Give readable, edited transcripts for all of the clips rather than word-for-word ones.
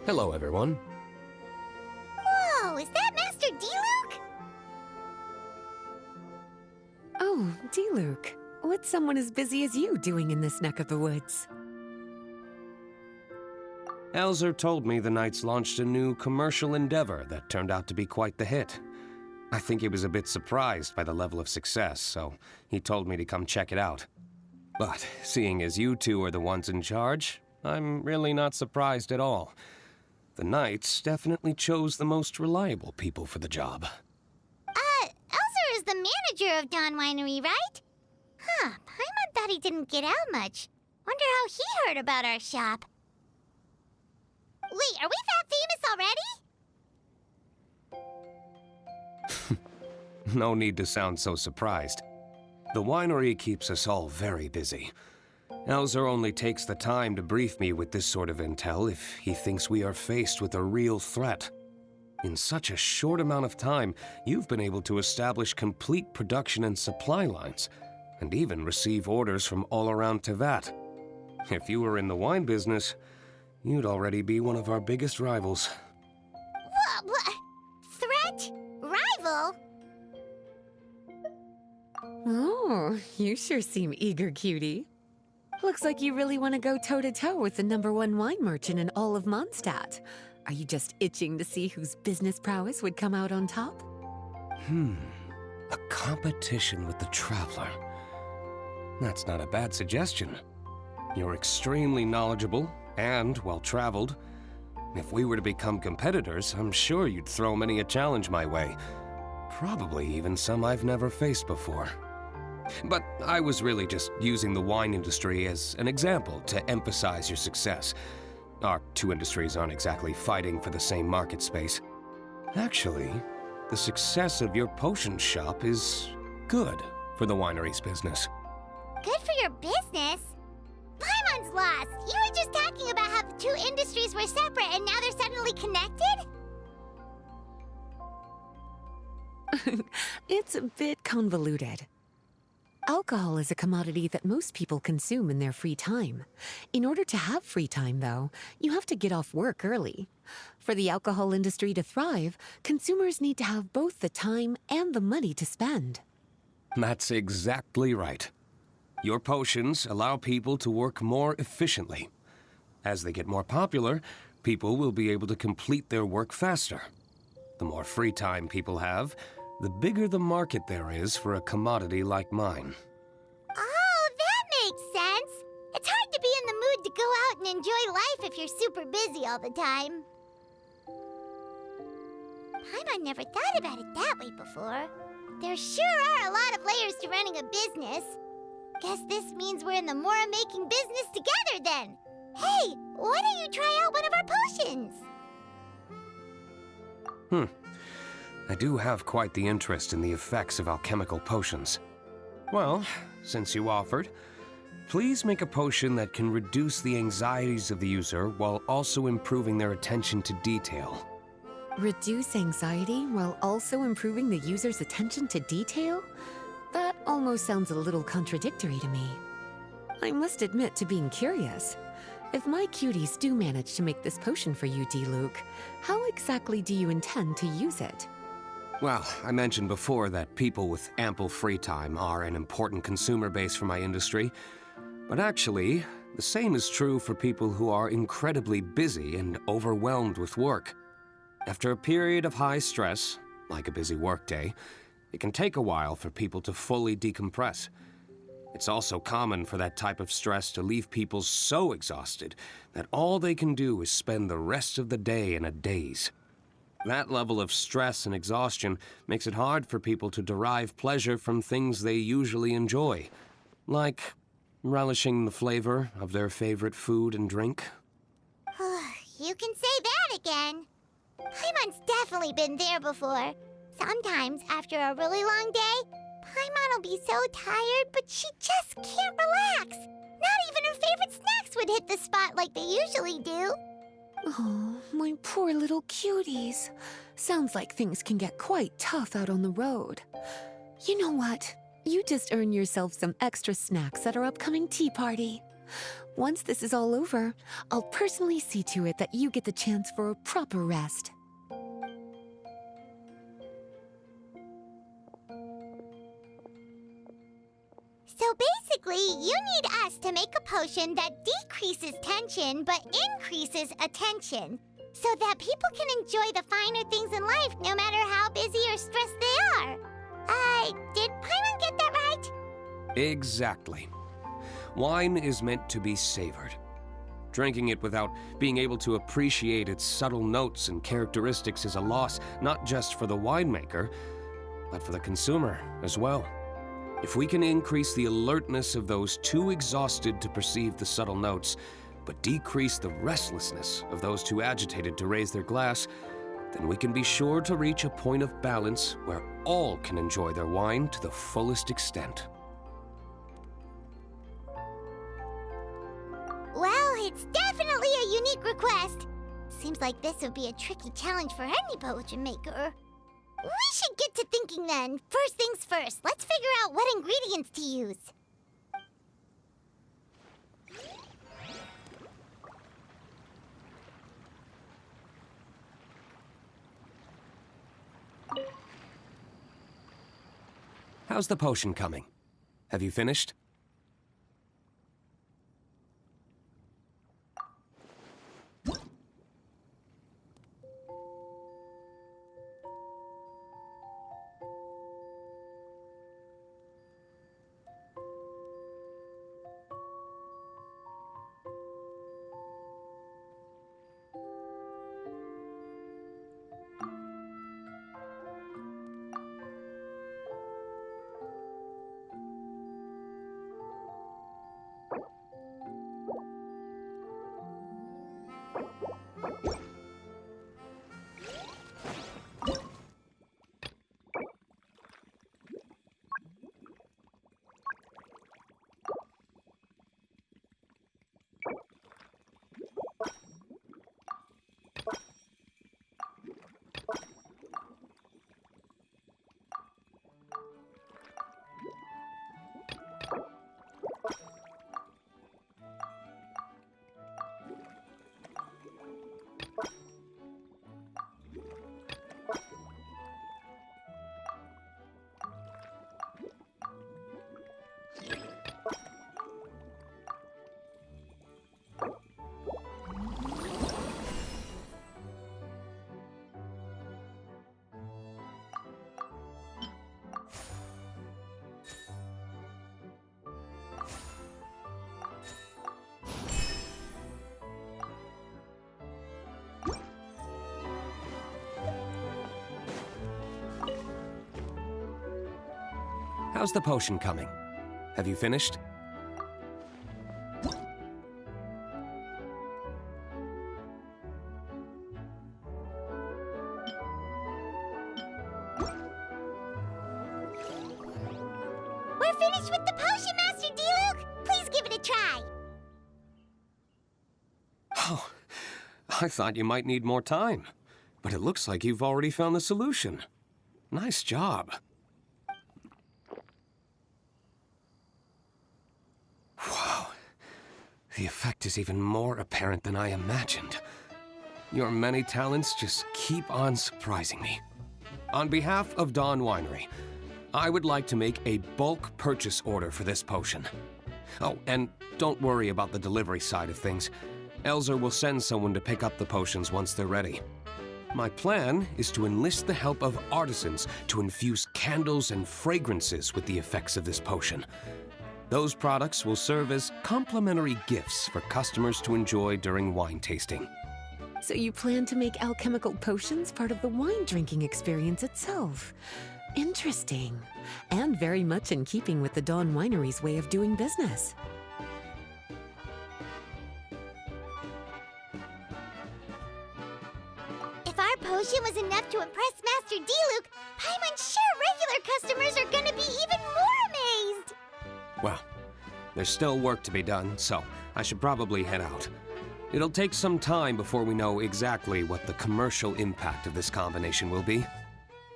Hello, everyone. Whoa, is that Master Diluc? Oh, Diluc. What's someone as busy as you doing in this neck of the woods? Elzer told me the Knights launched a new commercial endeavor that turned out to be quite the hit. I think he was a bit surprised by the level of success, so he told me to come check it out. But seeing as you two are the ones in charge, I'm really not surprised at all. The Knights definitely chose the most reliable people for the job. Elzer is the manager of Dawn Winery, right? Huh, Paimon thought he didn't get out much. Wonder how he heard about our shop. Wait, are we that famous already? No need to sound so surprised. The winery keeps us all very busy. Elzer only takes the time to brief me with this sort of intel if he thinks we are faced with a real threat. In such a short amount of time, you've been able to establish complete production and supply lines, and even receive orders from all around Tevat. If you were in the wine business, you'd already be one of our biggest rivals. What? Threat? Rival? Oh, you sure seem eager, cutie. Looks like you really want to go toe-to-toe with the #1 wine merchant in all of Mondstadt. Are you just itching to see whose business prowess would come out on top? A competition with the Traveler. That's not a bad suggestion. You're extremely knowledgeable and well-traveled. If we were to become competitors, I'm sure you'd throw many a challenge my way. Probably even some I've never faced before. But I was really just using the wine industry as an example to emphasize your success. Our two industries aren't exactly fighting for the same market space. Actually, the success of your potion shop is good for the winery's business. Good for your business? Paimon's lost. You were just talking about how the two industries were separate and now they're suddenly connected? It's a bit convoluted. Alcohol is a commodity that most people consume in their free time. In order to have free time, though, you have to get off work early. For the alcohol industry to thrive, consumers need to have both the time and the money to spend. That's exactly right. Your potions allow people to work more efficiently. As they get more popular, people will be able to complete their work faster. The more free time people have, the bigger the market there is for a commodity like mine. Oh, that makes sense. It's hard to be in the mood to go out and enjoy life if you're super busy all the time. Paimon never thought about it that way before. There sure are a lot of layers to running a business. Guess this means we're in the Mora-making business together then. Hey, why don't you try out one of our potions? I do have quite the interest in the effects of alchemical potions. Well, since you offered, please make a potion that can reduce the anxieties of the user while also improving their attention to detail. Reduce anxiety while also improving the user's attention to detail? That almost sounds a little contradictory to me. I must admit to being curious. If my cuties do manage to make this potion for you, Diluc, how exactly do you intend to use it? Well, I mentioned before that people with ample free time are an important consumer base for my industry. But actually, the same is true for people who are incredibly busy and overwhelmed with work. After a period of high stress, like a busy workday, it can take a while for people to fully decompress. It's also common for that type of stress to leave people so exhausted that all they can do is spend the rest of the day in a daze. That level of stress and exhaustion makes it hard for people to derive pleasure from things they usually enjoy, like relishing the flavor of their favorite food and drink. You can say that again. Paimon's definitely been there before. Sometimes, after a really long day, Paimon will be so tired, but she just can't relax. Not would hit the spot like they usually do. Oh, my poor little cuties. Sounds like things can get quite tough out on the road. You know what? You just earn yourself some extra snacks at our upcoming tea party. Once this is all over, I'll personally see to it that you get the chance for a proper rest. So basically, you need us to make a potion that decreases tension but increases attention, so that people can enjoy the finer things in life no matter how busy or stressed they are. Did Paimon get that right? Exactly. Wine is meant to be savored. Drinking it without being able to appreciate its subtle notes and characteristics is a loss not just for the winemaker, but for the consumer as well. If we can increase the alertness of those too exhausted to perceive the subtle notes, but decrease the restlessness of those too agitated to raise their glass, then we can be sure to reach a point of balance where all can enjoy their wine to the fullest extent. Well, it's definitely a unique request. Seems like this would be a tricky challenge for any potion maker. We should get to thinking then. First things first, let's figure out what ingredients to use. How's the potion coming? Have you finished? How's the potion coming? Have you finished? We're finished with the potion, Master Diluc! Please give it a try! Oh, I thought you might need more time, but it looks like you've already found the solution. Nice job. Wow, the effect is even more apparent than I imagined. Your many talents just keep on surprising me. On behalf of Dawn Winery, I would like to make a bulk purchase order for this potion. Oh, and don't worry about the delivery side of things. Elzer will send someone to pick up the potions once they're ready. My plan is to enlist the help of artisans to infuse candles and fragrances with the effects of this potion. Those products will serve as complimentary gifts for customers to enjoy during wine tasting. So you plan to make alchemical potions part of the wine drinking experience itself. Interesting. And very much in keeping with the Dawn Winery's way of doing business. If our potion was enough to impress Master Diluc, Paimon's sure regular customers are gonna be even more amazed! Well, There's still work to be done, so I should probably head out. It'll take some time before we know exactly what the commercial impact of this combination will be.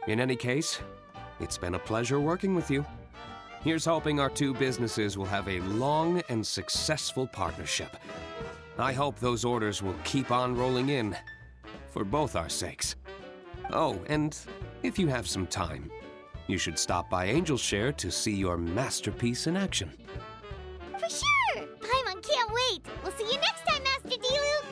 In any case, it's been a pleasure working with you. Here's hoping our two businesses will have a long and successful partnership. I hope those orders will keep on rolling in, for both our sakes. Oh, and if you have some time, you should stop by Angel's Share to see your masterpiece in action. For sure! Paimon can't wait! We'll see you next time, Master Diluc!